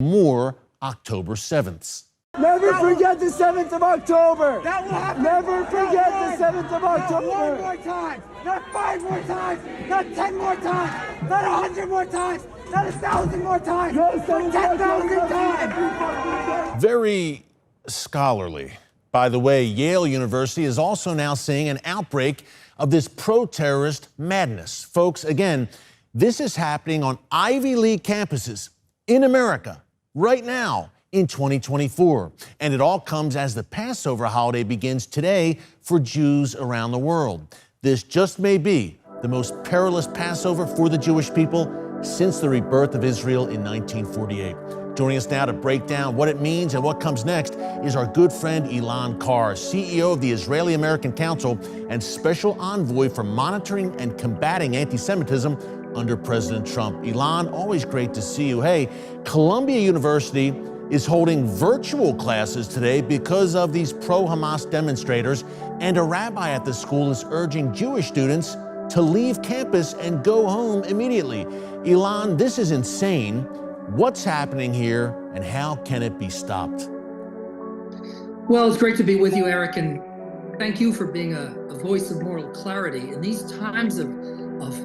more October 7ths. Never forget the 7th of October. That will happen. Never forget the 7th of October. Not 1 more time, not 5 more times, not 10 more times, not 100 more times, not 1,000 more times, No, but 10,000 times. Very scholarly. By the way, Yale University is also now seeing an outbreak of this pro-terrorist madness. Folks, again, this is happening on Ivy League campuses in America right now in 2024. And it all comes as the Passover holiday begins today for Jews around the world. This just may be the most perilous Passover for the Jewish people since the rebirth of Israel in 1948. Joining us now to break down what it means and what comes next is our good friend Ilan Carr, CEO of the Israeli-American Council and Special Envoy for Monitoring and Combating Anti-Semitism under President Trump. Ilan, always great to see you. Hey, Columbia University is holding virtual classes today because of these pro-Hamas demonstrators, and a rabbi at the school is urging Jewish students to leave campus and go home immediately. Ilan, this is insane. What's happening here, and how can it be stopped? Well, it's great to be with you, Eric, and thank you for being a voice of moral clarity in these times of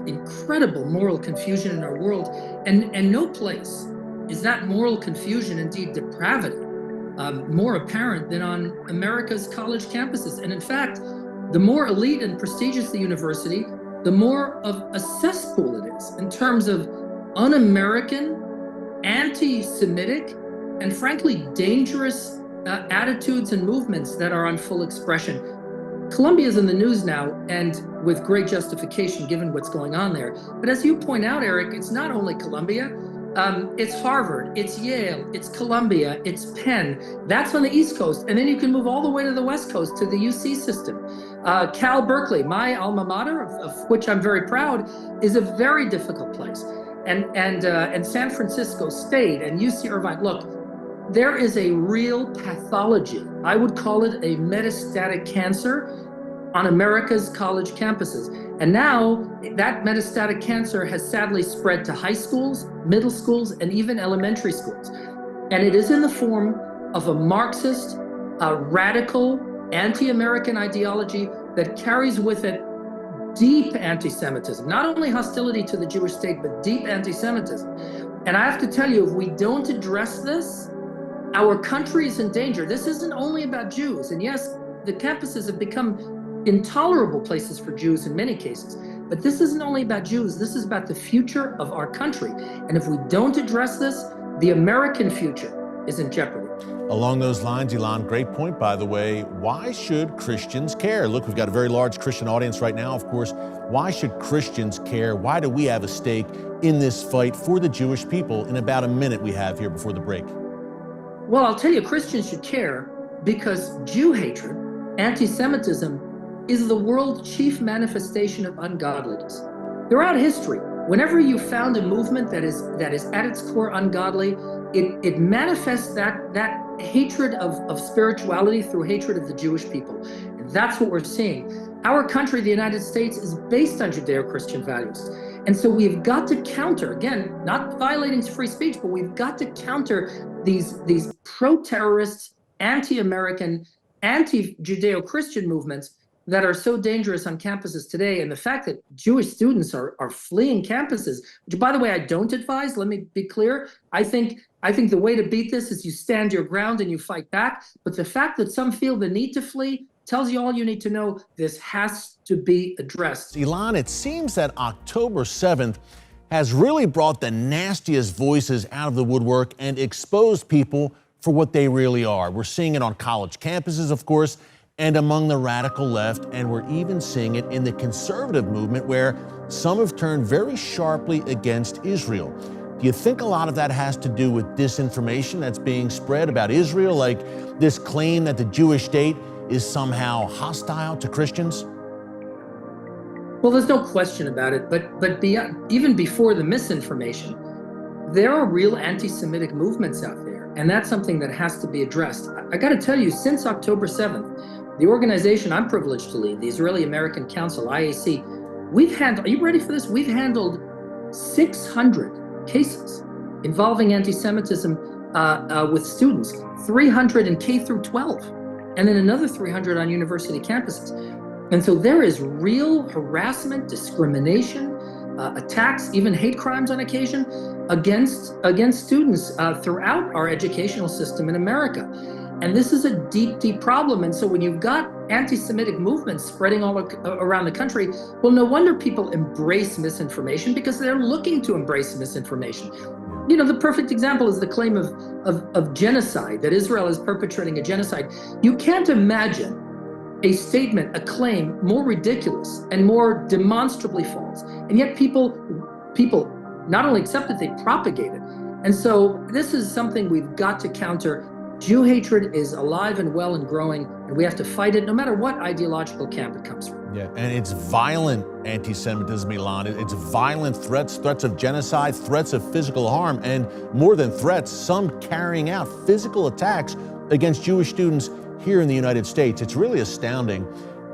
incredible moral confusion in our world. And no place is that moral confusion, indeed depravity, more apparent than on America's college campuses. And in fact, the more elite and prestigious the university, the more of a cesspool it is in terms of un-American, anti-Semitic, and frankly dangerous attitudes and movements that are on full expression. Columbia is in the news now, and with great justification given what's going on there. But as you point out, Eric, it's not only Columbia, it's Harvard, it's Yale, it's Columbia, it's Penn. That's on the East Coast, and then you can move all the way to the West Coast to the UC system. Cal Berkeley, my alma mater, of which I'm very proud, is a very difficult place. And San Francisco State and UC Irvine. Look, there is a real pathology. I would call it a metastatic cancer on America's college campuses. And now that metastatic cancer has sadly spread to high schools, middle schools, and even elementary schools. And it is in the form of a Marxist, a radical, anti-American ideology that carries with it deep anti-Semitism, not only hostility to the Jewish state, but deep anti-Semitism. And I have to tell you, if we don't address this, our country is in danger. This isn't only about Jews. And yes, the campuses have become intolerable places for Jews in many cases. But this isn't only about Jews. This is about the future of our country. And if we don't address this, the American future is in jeopardy. Along those lines, Ilan, great point, by the way. Why should Christians care? Look, we've got a very large Christian audience right now, of course. Why should Christians care? Why do we have a stake in this fight for the Jewish people in about a minute we have here before the break? Well, I'll tell you, Christians should care because Jew hatred, anti-Semitism, is the world's chief manifestation of ungodliness. Throughout history, whenever you found a movement that is at its core ungodly, it manifests that hatred of spirituality through hatred of the Jewish people. And that's what we're seeing. Our country, the United States, is based on Judeo-Christian values. And so we've got to counter, again, not violating free speech, but we've got to counter these pro-terrorist, anti-American, anti-Judeo-Christian movements that are so dangerous on campuses today. And the fact that Jewish students are fleeing campuses, which, by the way, I don't advise. Let me be clear. I think the way to beat this is you stand your ground and you fight back. But the fact that some feel the need to flee tells you all you need to know. This has to be addressed. Ilan, it seems that October 7th has really brought the nastiest voices out of the woodwork and exposed people for what they really are. We're seeing it on college campuses, of course, and among the radical left, and we're even seeing it in the conservative movement where some have turned very sharply against Israel. Do you think a lot of that has to do with disinformation that's being spread about Israel, like this claim that the Jewish state is somehow hostile to Christians? Well, there's no question about it, but beyond, even before the misinformation, there are real anti-Semitic movements out there, and that's something that has to be addressed. I got to tell you, since October 7th, the organization I'm privileged to lead, the Israeli-American Council, IAC, we've handled, are you ready for this? We've handled 600 cases involving anti-Semitism with students, 300 in K through 12, and then another 300 on university campuses. And so there is real harassment, discrimination, attacks, even hate crimes on occasion against students throughout our educational system in America. And this is a deep, deep problem. And so when you've got anti-Semitic movements spreading all around the country, well, no wonder people embrace misinformation, because they're looking to embrace misinformation. You know, the perfect example is the claim of genocide, that Israel is perpetrating a genocide. You can't imagine a statement, a claim more ridiculous and more demonstrably false. And yet people not only accept it, they propagate it. And so this is something we've got to counter. Jew hatred is alive and well and growing, and we have to fight it no matter what ideological camp it comes from. Yeah, and it's violent anti-Semitism, Ilan. It's violent threats of genocide, threats of physical harm, and more than threats, some carrying out physical attacks against Jewish students here in the United States. It's really astounding.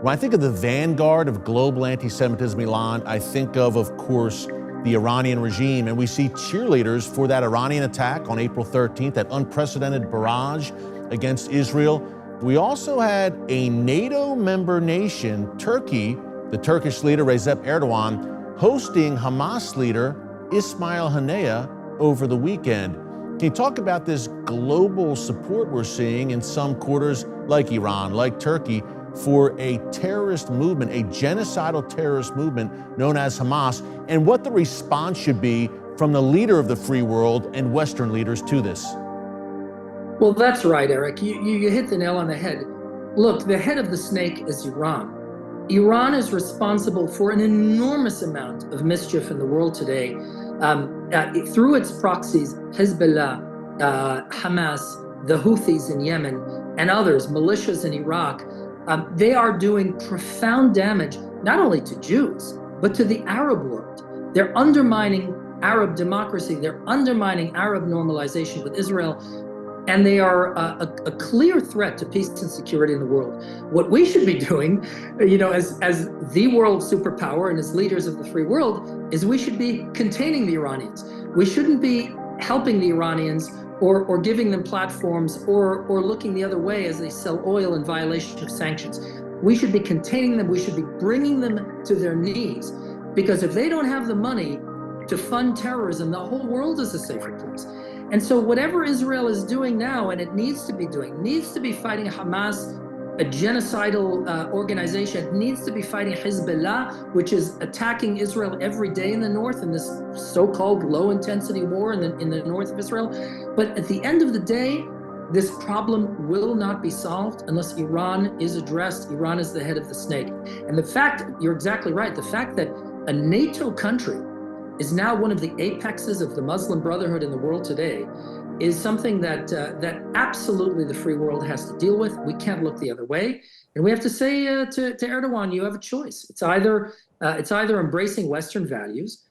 When I think of the vanguard of global anti-Semitism, Ilan, I think of course, the Iranian regime, and we see cheerleaders for that Iranian attack on April 13th, that unprecedented barrage against Israel. We also had a NATO member nation, Turkey, the Turkish leader Recep Erdogan, hosting Hamas leader Ismail Haniyeh over the weekend. Can you talk about this global support we're seeing in some quarters like Iran, like Turkey, for a terrorist movement, a genocidal terrorist movement known as Hamas, and what the response should be from the leader of the free world and Western leaders to this? Well, that's right, Eric. You hit the nail on the head. Look, the head of the snake is Iran. Iran is responsible for an enormous amount of mischief in the world today through its proxies, Hezbollah, Hamas, the Houthis in Yemen, and others, militias in Iraq. They are doing profound damage, not only to Jews, but to the Arab world. They're undermining Arab democracy. They're undermining Arab normalization with Israel. And they are a clear threat to peace and security in the world. What we should be doing, you know, as the world superpower and as leaders of the free world, is we should be containing the Iranians. We shouldn't be helping the Iranians or giving them platforms or looking the other way as they sell oil in violation of sanctions. We should be containing them. We should be bringing them to their knees, because if they don't have the money to fund terrorism, the whole world is a safer place. And so whatever Israel is doing now, and it needs to be doing, needs to be fighting Hamas, a genocidal organization. It needs to be fighting Hezbollah, which is attacking Israel every day in the north in this so-called low-intensity war in the north of Israel. But at the end of the day, this problem will not be solved unless Iran is addressed. Iran is the head of the snake. And the fact, you're exactly right, the fact that a NATO country is now one of the apexes of the Muslim Brotherhood in the world today is something that absolutely the free world has to deal with. We can't look the other way. And we have to say to Erdogan, you have a choice. It's either embracing Western values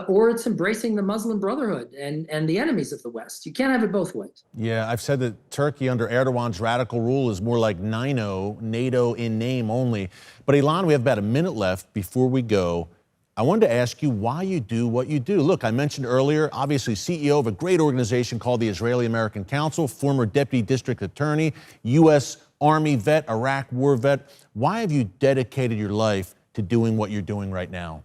or it's embracing the Muslim Brotherhood and the enemies of the West. You can't have it both ways. Yeah, I've said that Turkey under Erdogan's radical rule is more like NATO in name only. But Ilan, we have about a minute left before we go. I wanted to ask you why you do what you do. Look, I mentioned earlier, obviously CEO of a great organization called the Israeli-American Council, former deputy district attorney, U.S. Army vet, Iraq war vet. Why have you dedicated your life to doing what you're doing right now?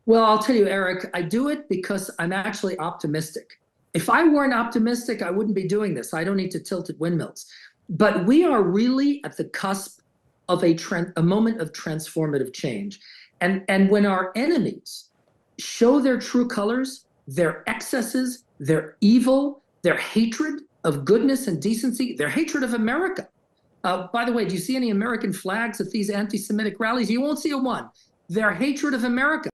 Well, I'll tell you, Eric, I do it because I'm actually optimistic. If I weren't optimistic, I wouldn't be doing this. I don't need to tilt at windmills. But we are really at the cusp of a moment of transformative change. And when our enemies show their true colors, their excesses, their evil, their hatred of goodness and decency, their hatred of America. By the way, do you see any American flags at these anti-Semitic rallies? You won't see a one. Their hatred of America.